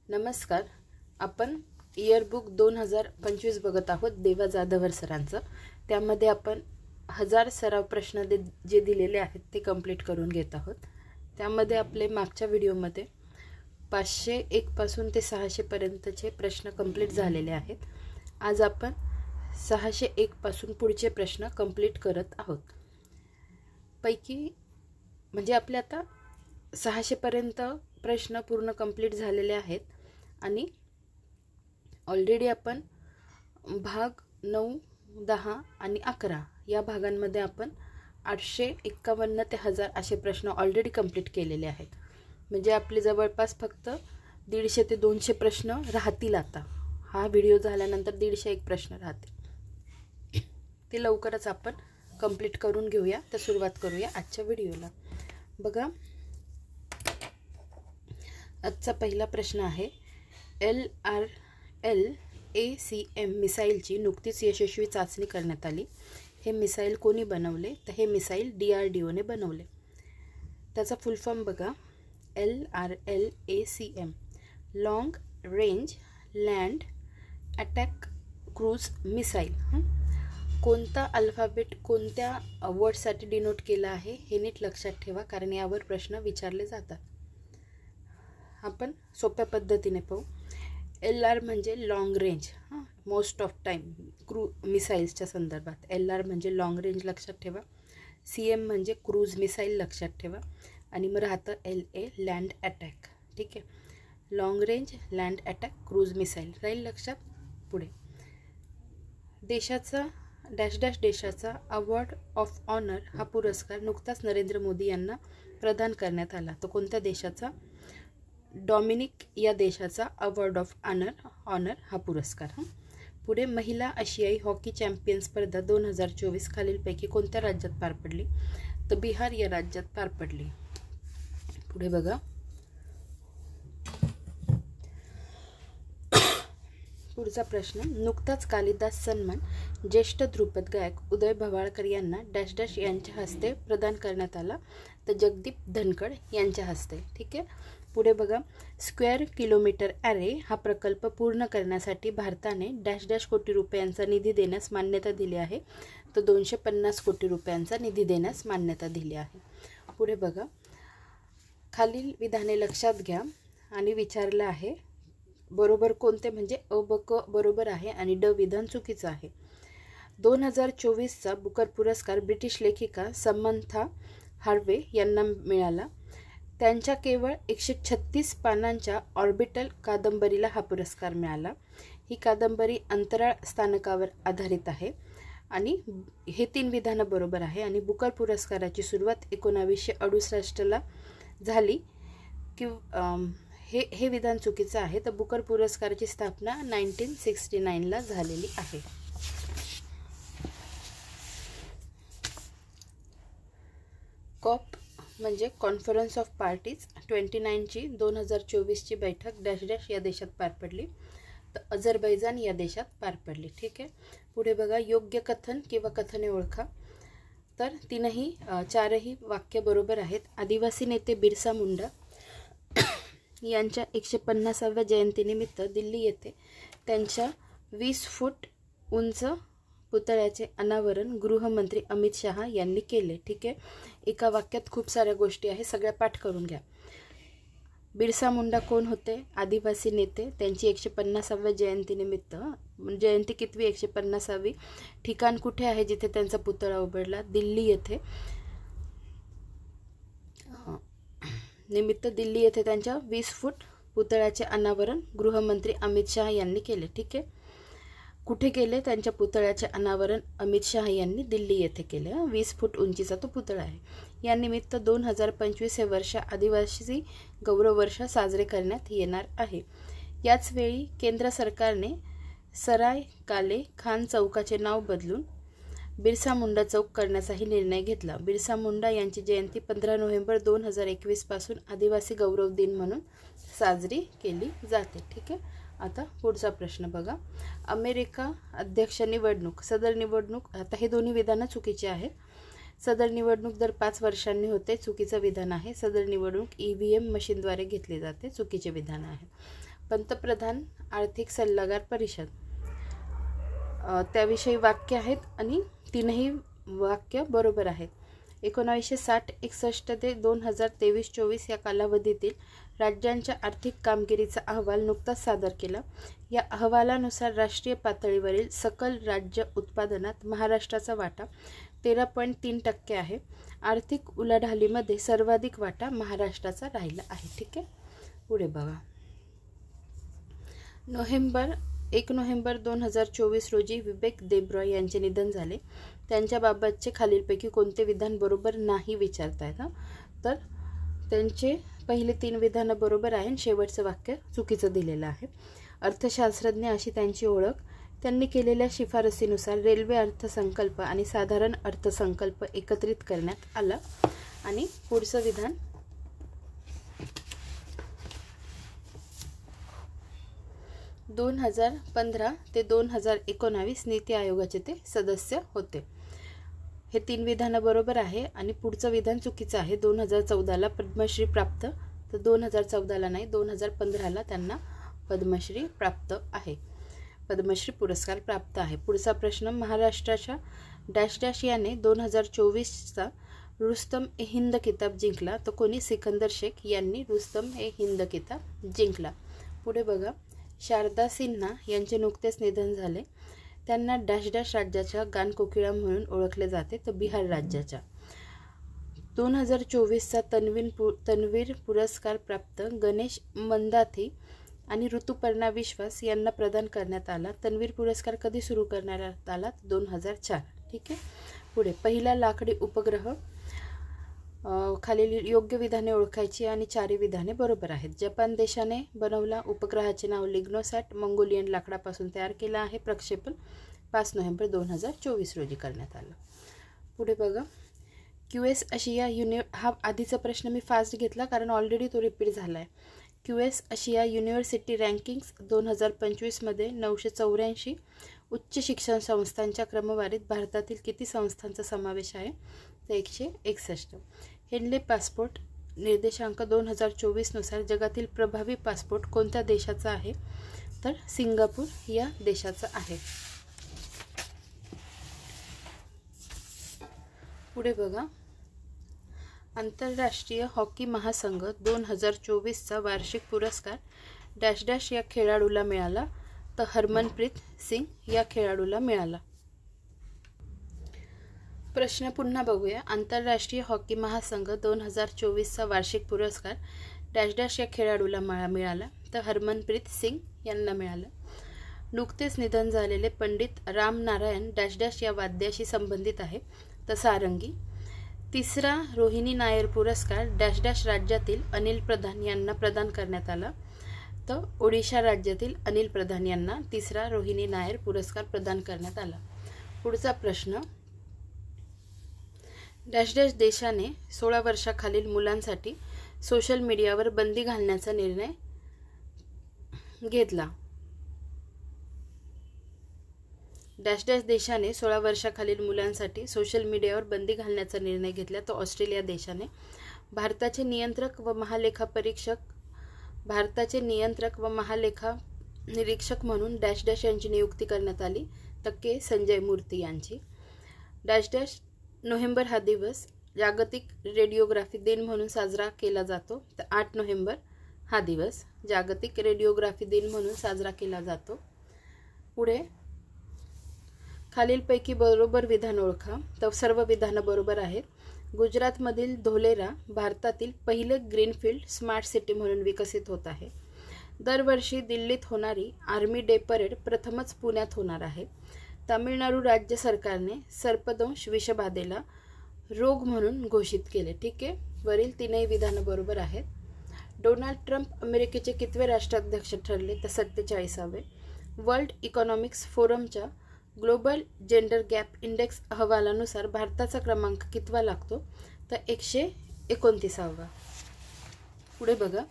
नमस्कार. आपण इयरबुक 2025 बघत आहोत देवा जाधवर सरांचं. त्यामध्ये आपण 1000 सराव प्रश्न जे दिलेले आहेत ते कंप्लीट करून घेत आहोत. त्यामध्ये आपले मागच्या व्हिडिओमध्ये 501 पासून ते 600 पर्यंतचे प्रश्न कंप्लीट झालेले आहेत. आज आपण 601 पासून पुढचे प्रश्न कंप्लीट करत आहोत. पैकी म्हणजे आपले आता 600 पर्यंत प्रश्न पूर्ण कंप्लीट झालेले आहेत आणि ऑलरेडी आपण भाग 9, 10 आणि 11 या भागांमध्ये आपण 851 ते 1000 असे प्रश्न ऑलरेडी कंप्लीट केलेले आहेत. म्हणजे आपले जवळपास फक्त 150 ते 200 प्रश्न राहतील. आता हा व्हिडिओ झाल्यानंतर 151 प्रश्न राहतील. ते लवकरच आपण कंप्लीट करून घेऊया. तर सुरुवात करूया आजच्या व्हिडिओला. बघा, आजचा पहिला प्रश्न आहे, LRL-ACM मिसाईलची नुकतीच यशस्वी चाचणी करण्यात आली. हे मिसाईल कोणी बनवले? तर हे मिसाईल DRDOने बनवले. त्याचा फुल फॉर्म बघा, LRL-ACM long range land attack cruise missile. कोणता अल्फाबेट कोणत्या वर्डसाठी डिनोट केला आहे हे नीट लक्षात ठेवा, कारण यावर प्रश्न विचारले जातात. आपण सोप्या पद्धतीने पाहू. LR म्हणजे long range, most of time मिसाईल्सच्या संदर्भात LR म्हणजे लॉंग रेंज लक्षात ठेवा. CM म्हणजे क्रूज मिसाईल लक्षात ठेवा. आणि मग राहतं LA लँड अटॅक. ठीक आहे, long range land attack cruise missile राहील लक्षात. पुढे, देशाचा डॅश डॅश देशाचा अवॉर्ड ऑफ ऑनर हा पुरस्कार नुकताच नरेंद्र मोदी यांना प्रदान करण्यात आला. तो कोणत्या देशाचा? डॉमिनिक या देशाचा अवॉर्ड ऑफ ऑनर हा पुरस्कार. पुढे, महिला आशियाई हॉकी चॅम्पियन स्पर्धा 2024 खालीलपैकी कोणत्या राज्यात पार पडली? तर बिहार या राज्यात पार पडली. पुढे बघा, पुढचा प्रश्न, नुकताच कालिदास सन्मान ज्येष्ठ ध्रुपद गायक उदय भवाळकर यांना डॅश डॅश यांच्या हस्ते प्रदान करण्यात आला. तर जगदीप धनखड यांच्या हस्ते. ठीक आहे. पुढे बघा, स्क्वेअर किलोमीटर ॲरे हा प्रकल्प पूर्ण करण्यासाठी भारताने डॅश डॅश कोटी रुपयांचा निधी देण्यास मान्यता दिली आहे. तर 250 कोटी रुपयांचा निधी देण्यास मान्यता दिली आहे. पुढे बघा, खालील विधाने लक्षात घ्या आणि विचारलं आहे बरोबर कोणते, म्हणजे अ ब क बरोबर आहे आणि ड विधान चुकीचं आहे. 2024चा बुकर पुरस्कार ब्रिटिश लेखिका समंथा हार्वे यांना मिळाला. त्यांच्या केवळ 136 पानांच्या ऑर्बिटल कादंबरीला हा पुरस्कार मिळाला. ही कादंबरी अंतराळ स्थानकावर आधारित आहे आणि हे 3 विधानं बरोबर आहे. आणि बुकर पुरस्काराची सुरुवात 1968ला झाली की हे विधान चुकीचं आहे. तर बुकर पुरस्काराची स्थापना 1969ला झालेली आहे. कॉप म्हणजे कॉन्फरन्स ऑफ पार्टीज 29ची 2024ची बैठक डॅश डॅश या देशात पार पडली. तर अझरबैजान या देशात पार पडली. ठीक आहे. पुढे बघा, योग्य कथन किंवा कथने ओळखा. तर 4ही वाक्य बरोबर आहेत. आदिवासी नेते बिरसा मुंडा यांच्या 150व्या जयंतीनिमित्त दिल्ली येथे त्यांच्या 20 फूट उंच पुतळ्याचे अनावरण गृहमंत्री अमित शहा यांनी केले. ठीक आहे. एका वाक्यात खूप साऱ्या गोष्टी आहे, सगळ्या पाठ करून घ्या. बिरसा मुंडा कोण होते? आदिवासी नेते. त्यांची 150व्या जयंतीनिमित्त, जयंती कितवी? 150वी. ठिकाण कुठे आहे जिथे त्यांचा पुतळा उभारला? दिल्ली येथे. निमित्त दिल्ली येथे त्यांच्या 20 फूट पुतळ्याचे अनावरण गृहमंत्री अमित शहा यांनी केले. ठीक आहे. कुठे केले? त्यांच्या पुतळ्याचे अनावरण अमित शहा यांनी दिल्ली येथे केले. 20 फूट उंचीचा तो पुतळा आहे. या निमित्त 2025 हे वर्ष आदिवासी गौरव वर्ष साजरे करण्यात येणार आहे. याच वेळी केंद्र सरकारने सराय काले खान चौकाचे नाव बदलून बिरसा मुंडा चौक करण्याचाही निर्णय घेतला. बिरसा मुंडा यांची जयंती 15 नोव्हेंबर 2021 पासून आदिवासी गौरव दिन म्हणून साजरी केली जाते. ठीक आहे. आता पुढचा प्रश्न बघा, अमेरिका अध्यक्ष निवडणूक, सदर निवडणूक, आता हे दोन्ही विधानं चुकीची आहेत. सदर निवडणूक दर 5 वर्षांनी होते, चुकीचं विधान आहे. सदर निवडणूक EVM मशीनद्वारे घेतली जाते, चुकीचे विधान आहे. पंतप्रधान आर्थिक सल्लागार परिषद, त्याविषयी वाक्य आहेत आणि तीनही वाक्य बरोबर आहेत. 1960-61 ते 2023-24 या कालावधीतील राज्यांच्या आर्थिक कामगिरीचा अहवाल नुकताच सादर केला. या अहवालानुसार राष्ट्रीय पातळीवरील सकल राज्य उत्पादनात महाराष्ट्राचा वाटा 13.3% आहे. आर्थिक उलाढालीमध्ये सर्वाधिक वाटा महाराष्ट्राचा राहिला आहे. ठीक आहे, पुढे बघा. 1 नोव्हेंबर 2024 रोजी विवेक देबरॉय यांचे निधन झाले. त्यांच्याबाबतचे खालीलपैकी कोणते विधान बरोबर नाही विचारतायत. तर त्यांचे पहिले 3 विधानं बरोबर आहे, शेवटचं वाक्य चुकीचं दिलेलं आहे. अर्थशास्त्रज्ञ अशी त्यांची ओळख. त्यांनी केलेल्या शिफारसीनुसार रेल्वे अर्थसंकल्प आणि साधारण अर्थसंकल्प एकत्रित करण्यात आला. आणि पुढचं विधान, - 2015 ते 2019 नीती आयोगाचे ते सदस्य होते. हे 3 विधानं बरोबर आहे. आणि पुढचं विधान चुकीचं आहे. 2014ला पद्मश्री प्राप्त, तर 2014ला नाही, 2015ला त्यांना पद्मश्री प्राप्त आहे, पद्मश्री पुरस्कार प्राप्त आहे. पुढचा प्रश्न, महाराष्ट्राच्या डॅश डॅश याने 2024चा रुस्तम ए हिंद किताब जिंकला. तर कोणी? सिकंदर शेख यांनी रुस्तम ए हिंद किताब जिंकला. पुढे बघा. शारदा सिन्हा यांचे नुकतेच निधन झाले. त्यांना डॅश डॅश राज्याच्या गानकोकिळा म्हणून ओळखले जाते. तर बिहार राज्याच्या. 2024चा तन्वीर पुरस्कार प्राप्त गणेश मंदाथी आणि ऋतुपर्णा विश्वास यांना प्रदान करण्यात आला. तन्वीर पुरस्कार कधी सुरू करण्यात आला? 2004. ठीक आहे, पुढे. पहिला लाकडी उपग्रह. खालील योग्य विधाने ओळखायची आणि 4 विधाने बरोबर आहेत. जपान देशाने बनवला. उपग्रहाचे नाव लिग्नोसॅट. मंगोलियन लाकडापासून तयार केला आहे. प्रक्षेपण 5 नोव्हेंबर 2024 रोजी करण्यात आलं. पुढे बघा. QS आशिया हा आधीचा प्रश्न मी फास्ट घेतला कारण ऑलरेडी तो रिपीट झाला आहे. QS आशिया युनिव्हर्सिटी रँकिंग्स 2025मध्ये 984 उच्च शिक्षण संस्थांच्या क्रमवारीत भारतातील किती संस्थांचा समावेश आहे? तर 161. हेनले पासपोर्ट निर्देशांक 2024नुसार जगातील प्रभावी पासपोर्ट कोणत्या देशाचा आहे? तर सिंगापूर या देशाचा आहे. पुढे बघा. आंतरराष्ट्रीय हॉकी महासंघ 2024चा वार्षिक पुरस्कार डॅश डॅश या खेळाडूला मिळाला. तर हरमनप्रीत सिंग या खेळाडूला मिळाला. प्रश्न पुन्हा बघूया. आंतरराष्ट्रीय हॉकी महासंघ 2024चा वार्षिक पुरस्कार डॅश डॅश या खेळाडूला मिळाला. तर हरमनप्रीत सिंग यांना मिळाला. नुकतेच निधन झालेले पंडित राम नारायण डॅश डॅश या वाद्याशी संबंधित आहे. तर सारंगी. तिसरा रोहिणी नायर पुरस्कार डॅश डॅश राज्यातील अनिल प्रधान यांना प्रदान करण्यात आला. तर ओडिशा राज्यातील अनिल प्रधान यांना तिसरा रोहिणी नायर पुरस्कार प्रदान करण्यात आला. पुढचा प्रश्न. डॅश डॅश देशाने 16 वर्षाखालील मुलांसाठी सोशल मीडियावर बंदी घालण्याचा निर्णय घेतला. डॅश डॅश देशाने 16 वर्षाखालील मुलांसाठी सोशल मीडियावर बंदी घालण्याचा निर्णय घेतला. तो ऑस्ट्रेलिया देशाने. भारताचे नियंत्रक व महालेखा निरीक्षक म्हणून डॅश डॅश यांची नियुक्ती करण्यात आली. तर के संजय मूर्ती यांची. डॅश डॅश नोव्हेंबर हा दिवस जागतिक रेडिओग्राफी दिन म्हणून साजरा केला जातो. तर 8 नोव्हेंबर हा दिवस जागतिक रेडिओग्राफी दिन म्हणून साजरा केला जातो. पुढे. खालीलपैकी बरोबर विधान ओळखा. तर सर्व विधानं बरोबर आहेत. गुजरातमधील धोलेरा भारतातील पहिले ग्रीनफील्ड स्मार्ट सिटी म्हणून विकसित होत आहे. दरवर्षी दिल्लीत होणारी आर्मी डे परेड प्रथमच पुण्यात होणार आहे. तामिळनाडू राज्य सरकारने सर्पदंश विषबाधेला रोग म्हणून घोषित केले. ठीक आहे, वरील 3ही विधानं बरोबर आहेत. डोनाल्ड ट्रम्प अमेरिकेचे कितवे राष्ट्राध्यक्ष ठरले? तर 47वे. वर्ल्ड इकॉनॉमिक्स फोरमच्या ग्लोबल जेंडर गॅप इंडेक्स अहवालानुसार भारताचा क्रमांक कितवा लागतो? तर 129वा. पुढे बघा.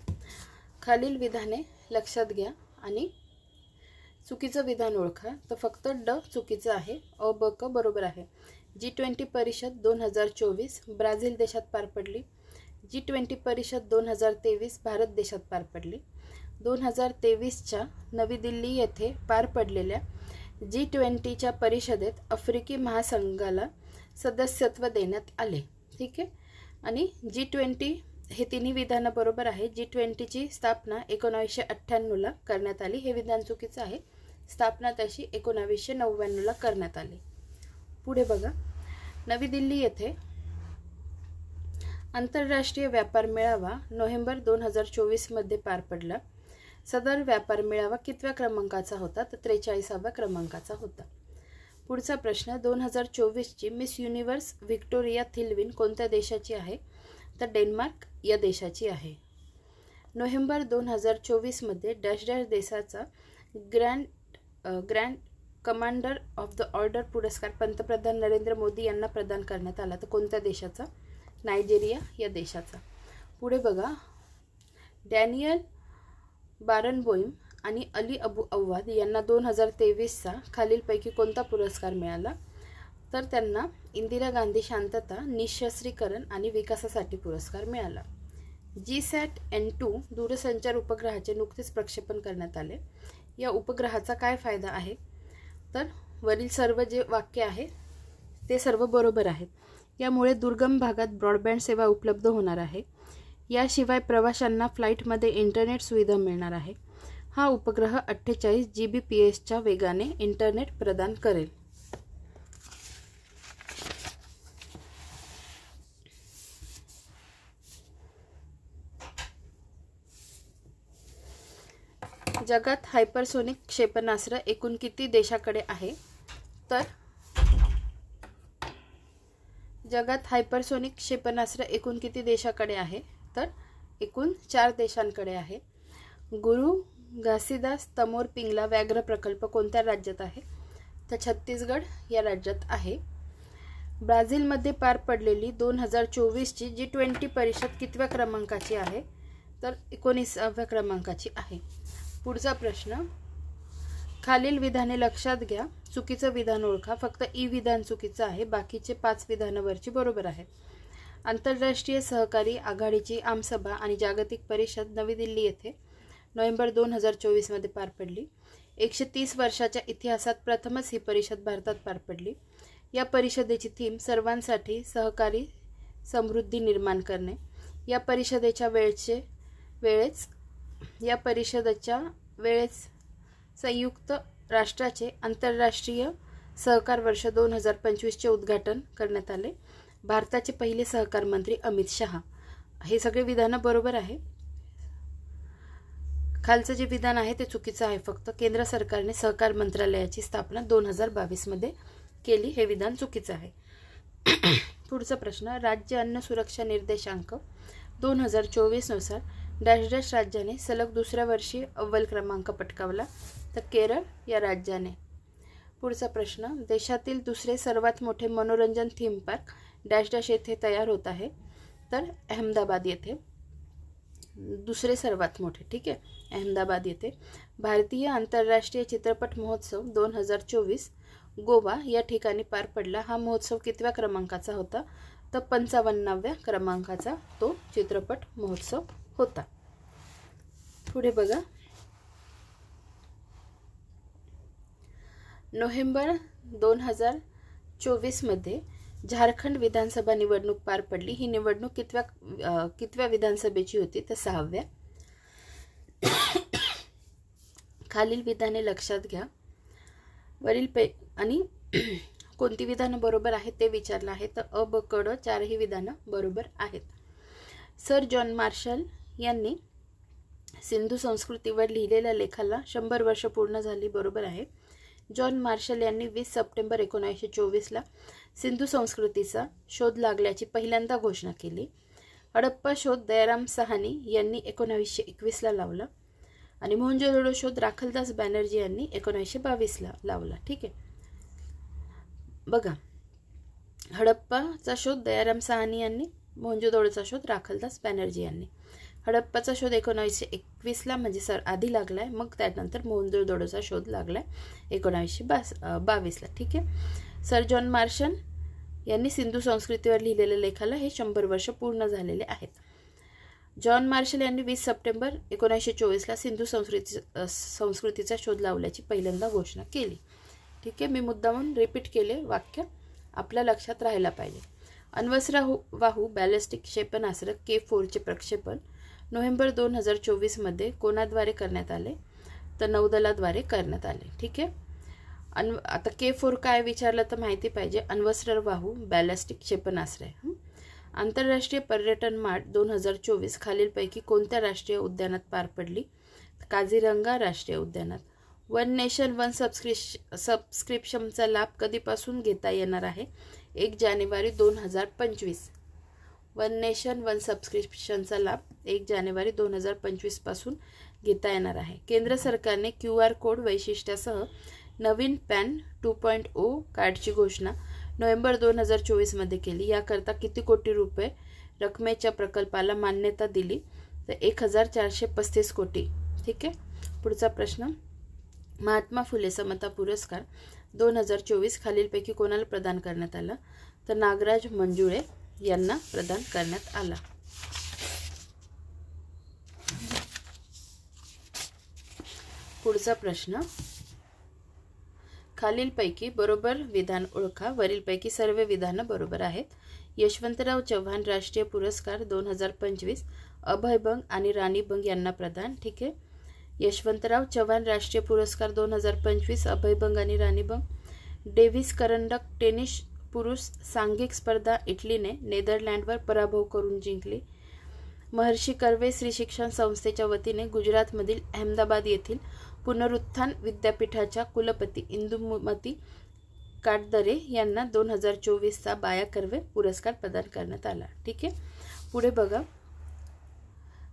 खालील विधाने लक्षात घ्या आणि चुकीचं विधान ओळखा. तर फक्त ड चुकीचं आहे. अ ब क बरोबर आहे. G20 परिषद 2024 ब्राझील देशात पार पडली. G20 परिषद 2023 भारत देशात पार पडली. 2023च्या नवी दिल्ली येथे पार पडलेल्या G20च्या परिषदेत आफ्रिकी महासंघाला सदस्यत्व देण्यात आले. ठीक आहे. आणि G20 हे तिन्ही विधानं बरोबर आहे. G20ची स्थापना 1998ला करण्यात आली. हे विधान चुकीचं आहे. स्थापना त्याची 1999ला करण्यात आली. पुढे बघा, नवी दिल्ली येथे आंतरराष्ट्रीय व्यापार मेळावा नोव्हेंबर 2024मध्ये पार पडला. सदर व्यापार मेळावा कितव्या क्रमांकाचा होता? तर 43व्या क्रमांकाचा होता. पुढचा प्रश्न, 2024ची मिस युनिव्हर्स व्हिक्टोरिया थिलविन कोणत्या देशाची आहे? तर डेन्मार्क या देशाची आहे. नोव्हेंबर 2024मध्ये डॅश डॅश देशाचा grand commander of the order पुरस्कार पंतप्रधान नरेंद्र मोदी यांना प्रदान करण्यात आला. तर कोणत्या देशाचा? नायजेरिया या देशाचा. पुढे बघा, डॅनियल बारनबोईम आणि अली अबू अव्वाद यांना 2023चा खालीलपैकी कोणता पुरस्कार मिळाला? तर त्यांना इंदिरा गांधी शांतता, निःशस्त्रीकरण आणि विकासासाठी पुरस्कार मिळाला. GSAT-N2 दूरसंचार उपग्रहाचे नुकतेच प्रक्षेपण करण्यात आले. या उपग्रहाचा काय फायदा आहे? तर वरील सर्व जे वाक्य आहे ते सर्व बरोबर आहेत. यामुळे दुर्गम भागात ब्रॉडबँड सेवा उपलब्ध होणार आहे. याशिवाय प्रवाशांना फ्लाईटमध्ये इंटरनेट सुविधा मिळणार आहे. हा उपग्रह 48 Gbps वेगाने इंटरनेट प्रदान करेल. जगात हायपरसोनिक क्षेपणास्त्र एकूण किती देशाकडे आहे? तर जगात हायपरसोनिक क्षेपणास्त्र एकूण किती देशाकडे आहे? तर एकूण 4 देशांकडे आहे. गुरु घासीदास तमोर पिंगला व्याघ्र प्रकल्प कोणत्या राज्यात आहे? तर छत्तीसगड या राज्यात आहे. ब्राझीलमध्ये पार पडलेली 2024ची G20 परिषद कितव्या क्रमांकाची आहे? तर 19व्या क्रमांकाची आहे. पुढचा प्रश्न, खालील विधाने लक्षात घ्या. चुकीचं विधान ओळखा. फक्त ई विधान चुकीचं आहे. बाकीचे 5 विधानावरची बरोबर आहेत. आंतरराष्ट्रीय सहकारी आघाडीची आमसभा आणि जागतिक परिषद नवी दिल्ली येथे नोव्हेंबर 2024मध्ये पार पडली. 130 वर्षाच्या इतिहासात प्रथमच ही परिषद भारतात पार पडली. या परिषदेची थीम सर्वांसाठी सहकारी समृद्धी निर्माण करणे. या परिषदेच्या वेळेस संयुक्त राष्ट्राचे आंतरराष्ट्रीय सहकार वर्ष 2025चे उद्घाटन करण्यात आले. भारताचे पहिले सहकार मंत्री अमित शहा. हे सगळे विधानं बरोबर आहे. खालचं जे विधान आहे ते चुकीचं आहे. फक्त केंद्र सरकारने सहकार मंत्रालयाची स्थापना 2022मध्ये केली. हे विधान चुकीचं आहे. पुढचा प्रश्न, राज्य अन्न सुरक्षा निर्देशांक 2024 नुसार डॅश डॅश राज्याने सलग दुसऱ्या वर्षी अव्वल क्रमांक पटकावला. तर केरळ या राज्याने. पुढचा प्रश्न, देशातील दुसरे सर्वात मोठे मनोरंजन थीम पार्क डॅश डॅश येथे तयार होत आहे. तर अहमदाबाद येथे. दुसरे सर्वात मोठे. ठीक आहे, अहमदाबाद येथे. भारतीय आंतरराष्ट्रीय चित्रपट महोत्सव 2024 गोवा या ठिकाणी पार पडला. हा महोत्सव कितव्या क्रमांकाचा होता? तर 55व्या क्रमांकाचा तो चित्रपट महोत्सव होता. पुढे बघा, नोव्हेंबर 2024मध्ये झारखंड विधानसभा निवडणूक पार पडली. ही निवडणूक कितव्या विधानसभेची होती? तर 6व्या. खालील विधाने लक्षात घ्या. वरील आणि कोणती विधानं बरोबर आहेत ते विचारलं आहे. तर अ, ब, क, ड 4ही विधानं बरोबर आहेत. सर जॉन मार्शल यांनी सिंधू संस्कृतीवर लिहिलेल्या लेखाला 100 वर्ष पूर्ण झाली. बरोबर आहे. जॉन मार्शल यांनी 20 सप्टेंबर 1924ला सिंधू संस्कृतीचा शोध लागल्याची पहिल्यांदा घोषणा केली. हडप्पा शोध दयाराम साहनी यांनी 1921ला लावला आणि मोहनजोदडो शोध राखलदास बॅनर्जी यांनी 1922ला लावला. ठीक आहे. बघा, हडप्पाचा शोध दयाराम साहनी यांनी, मोहनजोदडोचा शोध राखलदास बॅनर्जी यांनी. हडप्पाचा शोध 1921ला म्हणजे आधी लागलाय, मग त्यानंतर मोहनजोदडोचा शोध लागलाय 1922ला. ठीक आहे. सर जॉन मार्शल यांनी सिंधू संस्कृतीवर लिहिलेल्या लेखाला हे 100 वर्ष पूर्ण झालेले आहेत. जॉन मार्शल यांनी 20 सप्टेंबर 1924ला सिंधू संस्कृतीचा शोध लावल्याची पहिल्यांदा घोषणा केली. ठीक आहे, मी मुद्दामून रिपीट केले वाक्य, आपल्या लक्षात राहायला पाहिजे. अण्वस्त्रवाहू बॅलिस्टिक क्षेपणास्त्र K4चे प्रक्षेपण नोव्हेंबर 2024मध्ये कोणाद्वारे करण्यात आले? तर नौदलाद्वारे करण्यात आले. ठीक आहे, आता K4 काय विचारलं तर माहिती पाहिजे. अण्वस्त्रवाहू बॅलिस्टिक क्षेपणास्त्र आहे. आंतरराष्ट्रीय पर्यटन मार्ट 2024 खालीलपैकी कोणत्या राष्ट्रीय उद्यानात पार पडली? काझीरंगा राष्ट्रीय उद्यानात. वन नेशन वन सबस्क्रिप्शनचा लाभ कधीपासून घेता येणार आहे? 1 जानेवारी 2025. वन नेशन वन सबस्क्रिप्शनचा लाभ 1 जानेवारी 2025 पासून घेता येणार आहे. केंद्र सरकारने QR कोड वैशिष्ट्यासह नवीन पॅन 2.0 कार्डची घोषणा नोव्हेंबर 2024मध्ये केली. याकरता किती कोटी रुपये रकमेच्या प्रकल्पाला मान्यता दिली? तर 1435 कोटी. ठीक आहे, पुढचा प्रश्न. महात्मा फुले समता पुरस्कार 2024 खालीलपैकी कोणाला प्रदान करण्यात आला? तर नागराज मंजुळे यांना प्रदान करण्यात आला. पुढचा प्रश्न. खालीलपैकी बरोबर विधान ओळखा. वरीलपैकी सर्व विधानं बरोबर आहेत. यशवंतराव चव्हाण राष्ट्रीय पुरस्कार 2025 अभय बंग आणि राणी बंग यांना प्रदान. ठीक आहे, यशवंतराव चव्हाण राष्ट्रीय पुरस्कार 2025 अभय बंग आणि राणी बंग. डेव्हिस करंडक टेनिस पुरुष सांघिक स्पर्धा इटलीने नेदरलँडवर पराभव करून जिंकली. महर्षी कर्वे श्री शिक्षण संस्थेच्या वतीने गुजरातमधील अहमदाबाद येथील पुनरुत्थान विद्यापीठाच्या कुलपती इंदुमती काटदरे यांना 2024चा बाया कर्वे पुरस्कार प्रदान करण्यात आला. ठीक आहे, पुढे बघा.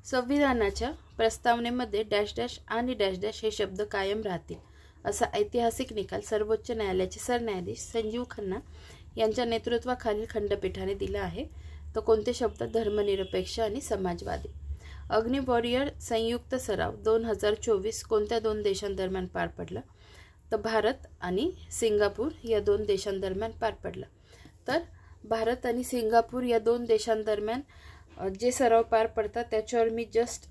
संविधानाच्या प्रस्तावनेमध्ये डॅश डॅश आणि डॅश डॅश हे शब्द कायम राहतील असा ऐतिहासिक निकाल सर्वोच्च न्यायालयाचे सरन्यायाधीश संजीव खन्ना यांच्या नेतृत्वाखालील खंडपीठाने दिला आहे. तर कोणते शब्द? धर्मनिरपेक्ष आणि समाजवादी. अग्नि वॉरियर संयुक्त सराव 2024 कोणत्या 2 देशांदरम्यान पार पडला? तर भारत आणि सिंगापूर या 2 देशांदरम्यान पार पडला. तर भारत आणि सिंगापूर या 2 देशांदरम्यान जे सराव पार पडतात त्याच्यावर मी जस्ट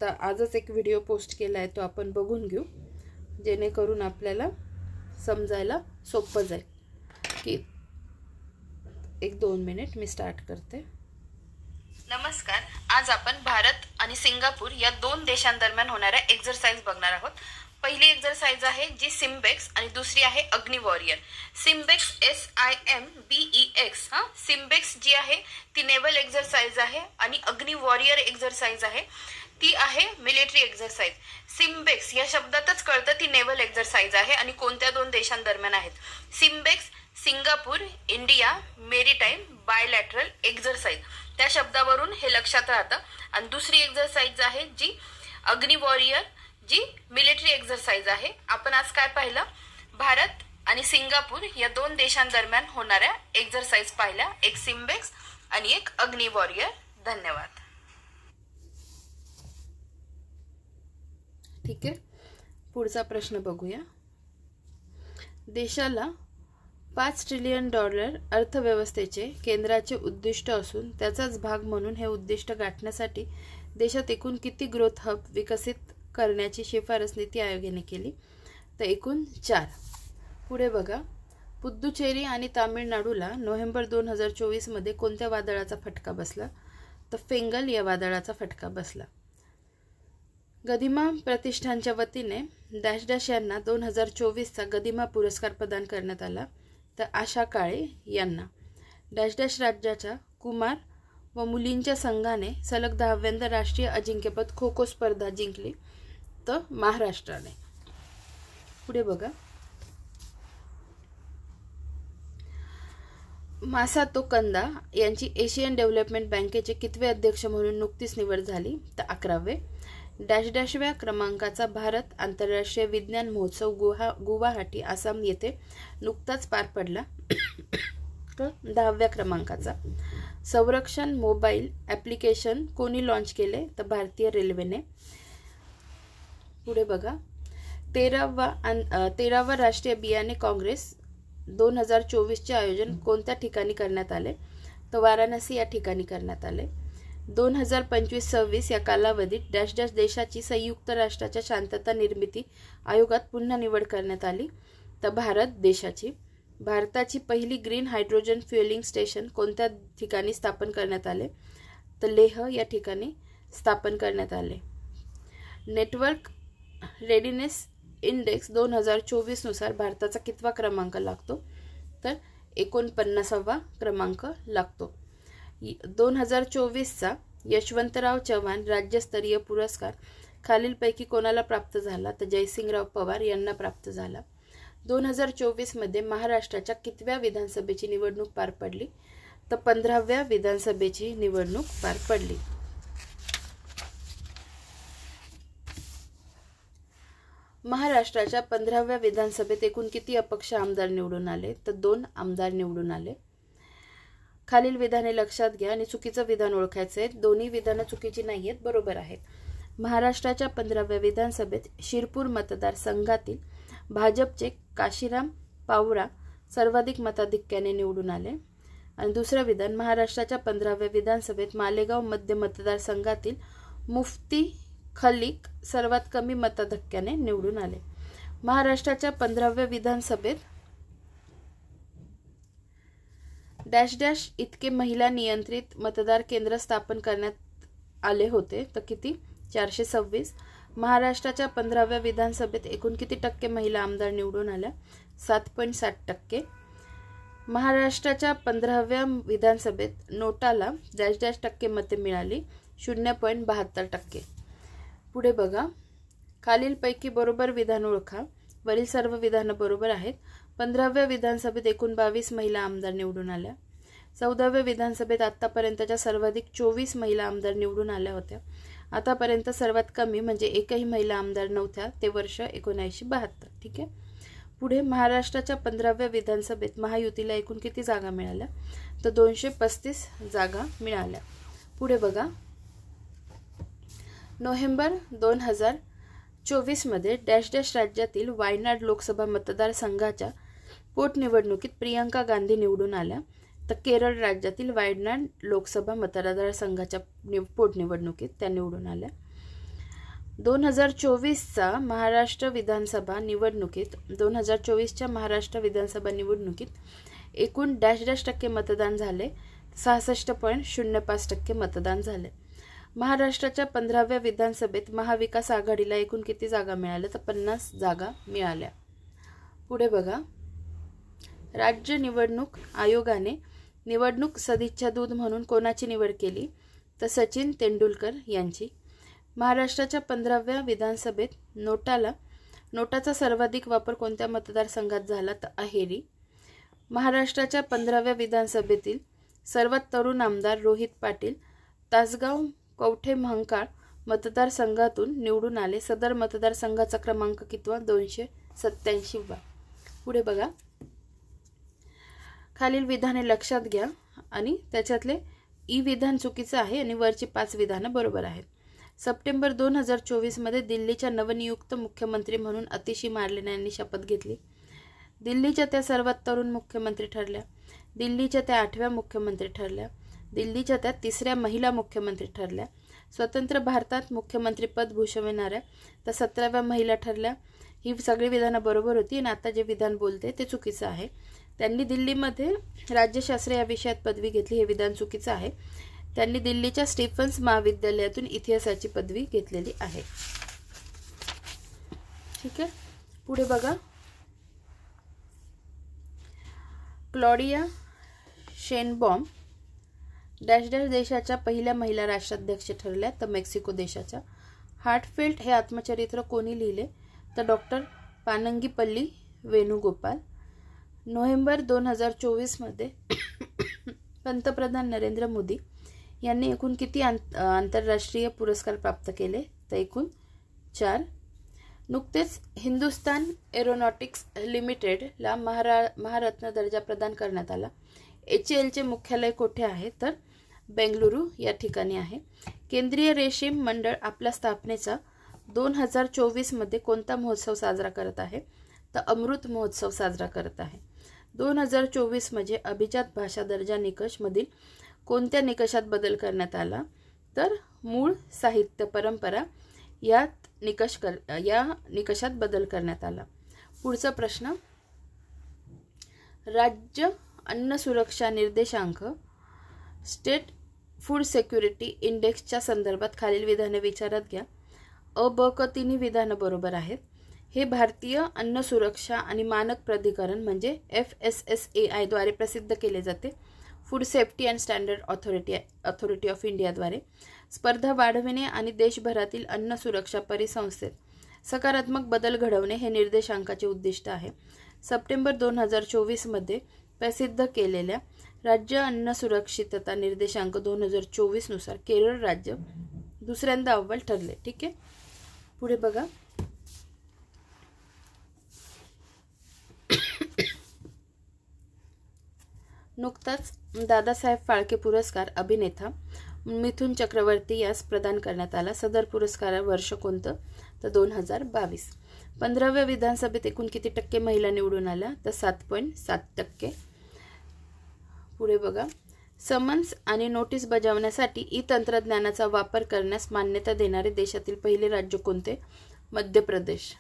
आजच एक व्हिडिओ पोस्ट केला आहे, तो आपण बघून घेऊ, जेणेकरून आपल्याला समजायला सोपं जाईल. की 1-2 मिनिट मी स्टार्ट करते. नमस्कार, आज आपण भारत आणि सिंगापूर या 2 देशांदरम्यान होणाऱ्या एक्झरसाइज बघणार आहोत. पहिली एक्झरसाइज आहे जी सिम्बेक्स आणि दुसरी आहे अग्नि वॉरियर. SIMBEX SIMBEX. सिम्बेक्स जी आहे ती नेव्हल एक्झरसाइज आहे आणि अग्नि वॉरियर एक्झरसाइज आहे ती आहे मिलिटरी एक्झरसाइज. सिम्बेक्स या शब्दातच कळतं ती नेव्हल एक्झरसाइज आहे आणि कोणत्या 2 देशांदरम्यान आहेत. SIMBEX Singapore India maritime bilateral exercise, त्या शब्दावरून हे लक्षात राहतं. आणि दुसरी एक्झरसाइज आहे जी अग्नि वॉरियर, जी मिलिटरी एक्झरसाइज आहे. आपण आज काय पाहिलं? भारत आणि सिंगापूर या 2 देशांदरम्यान होणाऱ्या एक्झरसाइज पाहिल्या, एक सिम्बेक्स आणि एक अग्नि वॉरियर. धन्यवाद. ठीक आहे, पुढचा प्रश्न बघूया. देशाला $5 ट्रिलियन अर्थव्यवस्थेचे केंद्राचे उद्दिष्ट असून त्याचाच भाग म्हणून हे उद्दिष्ट गाठण्यासाठी देशात एकूण किती ग्रोथ हब विकसित करण्याची शिफारस नीती आयोगाने केली? तर एकूण 4. पुढे बघा. पुद्दुचेरी आणि तामिळनाडूला नोव्हेंबर 2024मध्ये कोणत्या वादळाचा फटका बसला? तर फेंगल या वादळाचा फटका बसला. गदिमा प्रतिष्ठानच्या वतीने डॅश डॅश यांना 2024चा गदिमा पुरस्कार प्रदान करण्यात आला. तर आशा काळे यांना. डॅश डॅश राज्याच्या कुमार व मुलींच्या संघाने सलग 10व्यांदा राष्ट्रीय अजिंक्यपद खो खो स्पर्धा जिंकली. तर महाराष्ट्राने. पुढे बघा. मासातो कंदा यांची एशियन डेव्हलपमेंट बँकेचे कितवे अध्यक्ष म्हणून नुकतीच निवड झाली? तर 11वे. डॅश डॅशव्या क्रमांकाचा भारत आंतरराष्ट्रीय विज्ञान महोत्सव गुवाहाटी आसाम येथे नुकताच पार पडला. तर 10व्या क्रमांकाचा. संरक्षण मोबाईल ॲप्लिकेशन कोणी लॉन्च केले? तर भारतीय रेल्वेने. पुढे बघा. 13वा राष्ट्रीय बियाणे काँग्रेस 2024चे आयोजन कोणत्या ठिकाणी करण्यात आले? तर वाराणसी या ठिकाणी करण्यात आले. 2025-26 या कालावधीत डॅश डॅश देशाची संयुक्त राष्ट्राच्या शांतता निर्मिती आयोगात पुन्हा निवड करण्यात आली. तर भारत देशाची. भारताची पहिली ग्रीन हायड्रोजन फ्युएलिंग स्टेशन कोणत्या ठिकाणी स्थापन करण्यात आले? तर लेह या ठिकाणी स्थापन करण्यात आले. नेटवर्क रेडिनेस इंडेक्स 2024 नुसार भारताचा कितवा क्रमांक लागतो? तर 49वा क्रमांक लागतो. 2024चा यशवंतराव चव्हाण राज्यस्तरीय पुरस्कार खालीलपैकी कोणाला प्राप्त झाला? तर जयसिंगराव पवार यांना प्राप्त झाला. 2024 मध्ये महाराष्ट्राच्या कितव्या विधानसभेची निवडणूक पार पडली? तर 15व्या विधानसभेची निवडणूक पार पडली. महाराष्ट्राच्या 15व्या विधानसभेत एकूण किती अपक्ष आमदार निवडून आले? तर 2 आमदार निवडून आले. खालील विधाने लक्षात घ्या आणि चुकीचं विधान ओळखायचं आहे. दोन्ही विधानं चुकीची नाही आहेत, बरोबर आहेत. महाराष्ट्राच्या 15व्या विधानसभेत शिरपूर मतदारसंघातील भाजपचे काशीराम पावरा सर्वाधिक मताधिक्याने निवडून आले. आणि दुसरं विधान, महाराष्ट्राच्या 15व्या विधानसभेत मालेगाव मध्य मतदारसंघातील मुफ्ती खलिक सर्वात कमी मताधिक्याने निवडून आले. महाराष्ट्राच्या 15व्या विधानसभेत डॅश डॅश इतके महिला नियंत्रित मतदार केंद्र स्थापन करण्यात आले होते? तर किती? 426. महाराष्ट्राच्या 15व्या विधानसभेत एकूण किती टक्के महिला आमदार निवडून आल्या? 7.7%. महाराष्ट्राच्या 15व्या विधानसभेत नोटाला डॅश डॅश टक्के मते मिळाली? 0.72%. पुढे बघा, खालीलपैकी बरोबर विधान ओळखा. वरील सर्व विधानं बरोबर आहेत. 15व्या विधानसभेत एकूण 22 महिला आमदार निवडून आल्या. 14व्या विधानसभेत आतापर्यंतच्या सर्वाधिक 24 महिला आमदार निवडून आल्या होत्या. आतापर्यंत सर्वात कमी म्हणजे एकही महिला आमदार नव्हत्या ते वर्ष 1972. ठीक आहे. पुढे महाराष्ट्राच्या 15व्या विधानसभेत महायुतीला एकूण किती जागा मिळाल्या? तर 235 जागा मिळाल्या. पुढे बघा, नोव्हेंबर 2024 मध्ये डॅश डॅश राज्यातील वायनाड लोकसभा मतदारसंघाच्या पोटनिवडणुकीत प्रियंका गांधी निवडून आल्या. तर केरळ राज्यातील वायनाड लोकसभा मतदारसंघाच्या पोटनिवडणुकीत त्या निवडून आल्या. 2024च्या महाराष्ट्र विधानसभा निवडणुकीत एकूण डॅश डॅश टक्के मतदान झाले? 66.05% मतदान झाले. महाराष्ट्राच्या 15व्या विधानसभेत महाविकास आघाडीला एकूण किती जागा मिळाल्या? तर 50 जागा मिळाल्या. पुढे बघा, राज्य निवडणूक आयोगाने निवडणूक सदिच्छा दूत म्हणून कोणाची निवड केली? तर सचिन तेंडुलकर यांची. महाराष्ट्राच्या 15व्या विधानसभेत नोटाचा सर्वाधिक वापर कोणत्या मतदारसंघात झाला? तर अहेरी. महाराष्ट्राच्या 15व्या विधानसभेतील सर्वात तरुण आमदार रोहित पाटील तासगाव कवठे महांकाळ मतदारसंघातून निवडून आले. सदर मतदारसंघाचा क्रमांक कितवा? 287वा. पुढे बघा, खालील विधाने लक्षात घ्या आणि त्याच्यातले ई विधान चुकीचं आहे आणि वरची 5 विधानं बरोबर आहेत. सप्टेंबर 2024 मध्ये दिल्लीच्या नवनियुक्त मुख्यमंत्री म्हणून अतिशी मार्लेना यांनी शपथ घेतली. दिल्लीच्या त्या सर्वात तरुण मुख्यमंत्री ठरल्या. दिल्लीच्या त्या 8व्या मुख्यमंत्री ठरल्या. दिल्लीच्या त्या 3ऱ्या महिला मुख्यमंत्री ठरल्या. स्वतंत्र भारतात मुख्यमंत्रीपद भूषविणाऱ्या त्या 17व्या महिला ठरल्या. ही सगळी विधानं बरोबर होती आणि आता जे विधान बोलते ते चुकीचं आहे. त्यांनी दिल्लीमध्ये राज्यशास्त्र या विषयात पदवी घेतली, हे विधान चुकीचं आहे. त्यांनी दिल्लीच्या स्टीफन्स महाविद्यालयातून इतिहासाची पदवी घेतलेली आहे. ठीक आहे. पुढे बघा, क्लॉडिया शेनबॉम डॅश डॅश देशाच्या पहिल्या महिला राष्ट्राध्यक्ष ठरल्या. तर मेक्सिको देशाच्या. हार्टफेल्ट हे आत्मचरित्र कोणी लिहिले? तर डॉक्टर पानंगीपल्ली वेणुगोपाल. नोव्हेंबर 2024 मध्ये पंतप्रधान नरेंद्र मोदी यांनी एकूण किती आंतरराष्ट्रीय पुरस्कार प्राप्त केले? तर एकूण 4. नुकतेच हिंदुस्तान एरोनॉटिक्स लिमिटेडला महारत्न दर्जा प्रदान करण्यात आला. HALचे मुख्यालय कोठे आहे? तर बेंगलुरू या ठिकाणी आहे. केंद्रीय रेशीम मंडळ आपल्या स्थापनेचा 2024 मध्ये कोणता महोत्सव साजरा करत आहे? तर अमृत महोत्सव साजरा करत आहे. 2024 मध्ये अभिजात भाषा दर्जा निकष मधील कोणत्या निकषात बदल करण्यात आला? तर मूळ साहित्य परंपरा या निकषात बदल करण्यात आला. पुढचा प्रश्न, राज्य अन्न सुरक्षा निर्देशांक स्टेट फूड सिक्युरिटी इंडेक्सच्या संदर्भात खालील विधाने विचारात घ्या. अ, ब, क तिन्ही विधानं बरोबर आहेत. हे भारतीय अन्न सुरक्षा आणि मानक प्राधिकरण म्हणजे FSSAI द्वारे प्रसिद्ध केले जाते. Food safety and standard authority of इंडियाद्वारे स्पर्धा वाढविणे आणि देशभरातील अन्न सुरक्षा परिसंस्थेत सकारात्मक बदल घडवणे हे निर्देशांकाचे उद्दिष्ट आहे. सप्टेंबर 2024 मध्ये प्रसिद्ध केलेल्या राज्य अन्न सुरक्षितता निर्देशांक 2024 नुसार केरळ राज्य दुसऱ्यांदा अव्वल ठरले. ठीक आहे, पुढे बघा. नुकताच दादासाहेब फाळके पुरस्कार अभिनेता मिथुन चक्रवर्ती यास प्रदान करण्यात आला. सदर पुरस्कार वर्ष कोणतं, तर 2022. 15व्या विधानसभेत एकूण किती टक्के महिला निवडून आल्या, तर 7.7%. पुढे बघा. समन्स आणि नोटीस बजावण्यासाठी ई तंत्रज्ञानाचा वापर करण्यास मान्यता देणारे देशातील पहिले राज्य कोणते, मध्य प्रदेश.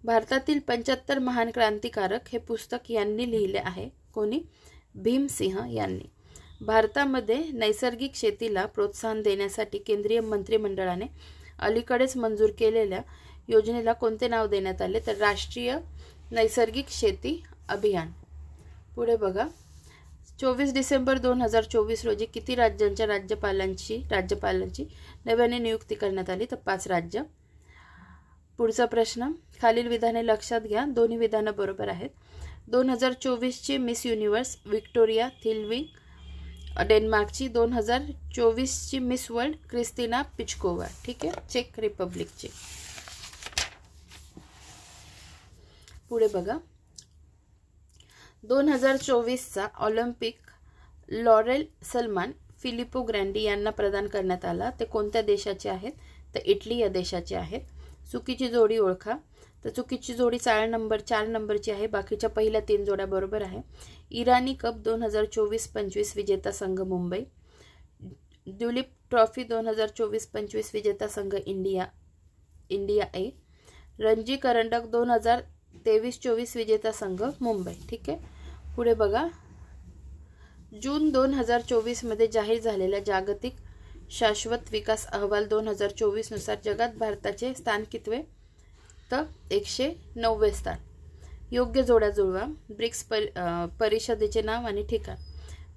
भारतातील 75 महान क्रांतिकारक हे पुस्तक यांनी लिहिले आहे. कोणी, भीमसिंह यांनी. भारतामध्ये नैसर्गिक शेतीला प्रोत्साहन देण्यासाठी केंद्रीय मंत्रिमंडळाने अलीकडेच मंजूर केलेल्या योजनेला कोणते नाव देण्यात आले, तर राष्ट्रीय नैसर्गिक शेती अभियान. पुढे बघा. 24 डिसेंबर 2024 रोजी किती राज्यांच्या राज्यपालांची नव्याने नियुक्ती करण्यात आली, तर 5 राज्य. पुढचा प्रश्न, खालील विधाने लक्षात घ्या. दोन्ही विधानं बरोबर आहेत. 2024ची मिस युनिव्हर्स विक्टोरिया थिल्विंग डेन्मार्कची. 2024ची मिस वर्ल्ड क्रिस्टिना पिचकोवा, ठीक आहे, चेक रिपब्लिकची. पुढे बघा. 2024चा ऑलिम्पिक लॉरेल सन्मान फिलिपो ग्रँडी यांना प्रदान करण्यात आला. ते कोणत्या देशाचे आहेत, तर इटली या देशाचे आहेत. चुकीची जोडी ओळखा. तर चुकीची जोडी 4 नंबरची आहे. बाकीच्या पहिल्या 3 जोड्या बरोबर आहे. इराणी कप 2024-25 विजेता संघ मुंबई. ड्युलिप ट्रॉफी 2024-25 विजेता संघ इंडिया ए. रणजी करंडक 2023-24 विजेता संघ मुंबई. ठीक आहे, पुढे बघा. जून 2024 मध्ये जाहीर झालेल्या जागतिक शाश्वत विकास अहवाल 2024 नुसार जगात भारताचे स्थान कितवे, तर 109वे स्थान. योग्य जोड्या जुळवा. ब्रिक्स परिषदेचे नाव आणि ठिकाण.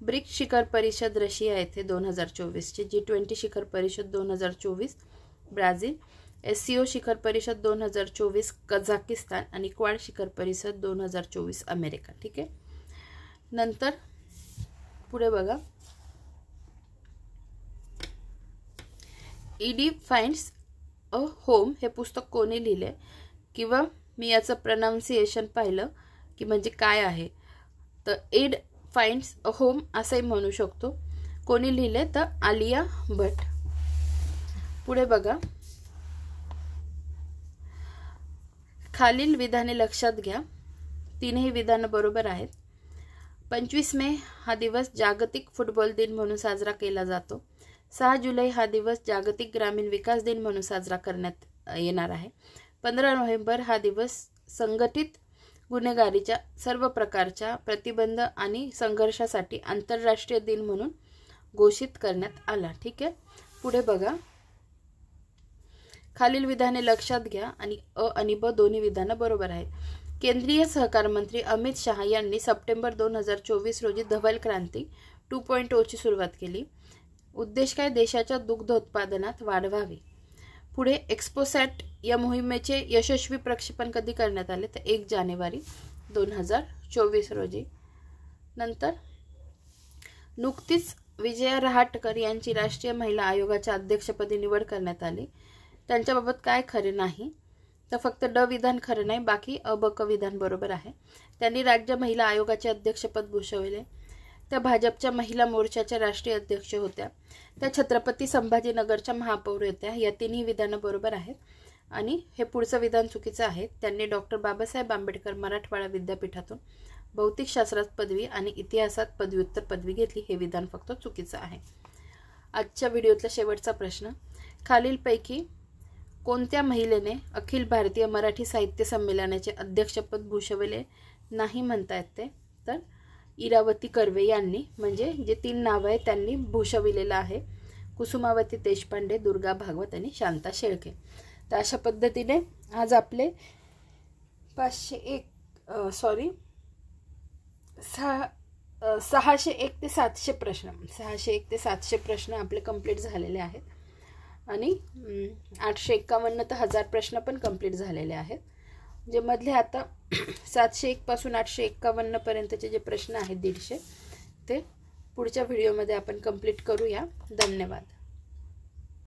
ब्रिक्स शिखर परिषद रशिया येथे 2024ची. G20 शिखर परिषद 2024 ब्राझील. SCO शिखर परिषद 2024 कझाकिस्तान आणि क्वाड शिखर परिषद 2024 अमेरिका. ठीक आहे, नंतर पुढे बघा. ईडी फाइंड्स अ होम हे पुस्तक कोणी लिहिले, किंवा मी याचं प्रोनाउन्सिएशन पाहिलं की म्हणजे काय आहे, तर ईड फाइंड्स अ होम असंही म्हणू शकतो. कोणी लिहिले, तर आलिया भट. पुढे बघा. खालील विधाने लक्षात घ्या. तीनही विधानं बरोबर आहेत. 25 मे हा दिवस जागतिक फुटबॉल दिन म्हणून साजरा केला जातो. 6 जुलै हा दिवस जागतिक ग्रामीण विकास दिन म्हणून साजरा करण्यात येणार आहे. 15 नोव्हेंबर हा दिवस संघटित गुन्हेगारीच्या सर्व प्रकारच्या प्रतिबंध आणि संघर्षासाठी आंतरराष्ट्रीय दिन म्हणून घोषित करण्यात आला. ठीक आहे, पुढे बघा. खालील विधाने लक्षात घ्या आणि अ आणि ब दोन्ही विधानं बरोबर आहेत. केंद्रीय सहकार मंत्री अमित शहा यांनी सप्टेंबर 2024 रोजी धवल क्रांती 2.0 ची सुरुवात केली. उद्देश काय, देशाच्या दुग्ध उत्पादनात वाढ व्हावी. पुढे एक्सपोसॅट या मोहिमेचे यशस्वी प्रक्षेपण कधी करण्यात आले, तर 1 जानेवारी 2024 रोजी. नंतर नुकतीच विजया रहाटकर यांची राष्ट्रीय महिला आयोगाच्या अध्यक्षपदी निवड करण्यात आली. त्यांच्याबाबत काय खरे नाही, तर फक्त ड विधान खरं नाही, बाकी अ ब क विधान बरोबर आहे. त्यांनी राज्य महिला आयोगाचे अध्यक्षपद भूषवले. त्या भाजपच्या महिला मोर्चाच्या राष्ट्रीय अध्यक्ष होत्या. त्या छत्रपती संभाजीनगरच्या महापौर होत्या. या तिन्ही विधानं बरोबर आहेत. आणि हे पुढचं विधान चुकीचं आहे. त्यांनी डॉक्टर बाबासाहेब आंबेडकर मराठवाडा विद्यापीठातून भौतिकशास्त्रात पदवी आणि इतिहासात पदव्युत्तर पदवी घेतली. हे विधान फक्त चुकीचं आहे. आजच्या व्हिडिओतला शेवटचा प्रश्न, खालीलपैकी कोणत्या महिलेने अखिल भारतीय मराठी साहित्य संमेलनाचे अध्यक्षपद भूषवले नाही म्हणता येते? तर इरावती कर्वे यांनी, म्हणजे जे 3 नावं आहेत त्यांनी भूषविलेलं आहे. कुसुमावती देशपांडे, दुर्गा भागवत आणि शांता शेळके. तर अशा पद्धतीने आज आपले 601 ते 700 प्रश्न 601 ते 700 प्रश्न आपले कंप्लीट झालेले आहेत. आणि 851 तर 1000 प्रश्न पण कंप्लीट झालेले आहेत. जे मधले आता 701 पासून 851 पर्यंतचे जे प्रश्न आहेत 150, ते पुढच्या व्हिडिओमध्ये आपण कंप्लीट करूया. धन्यवाद.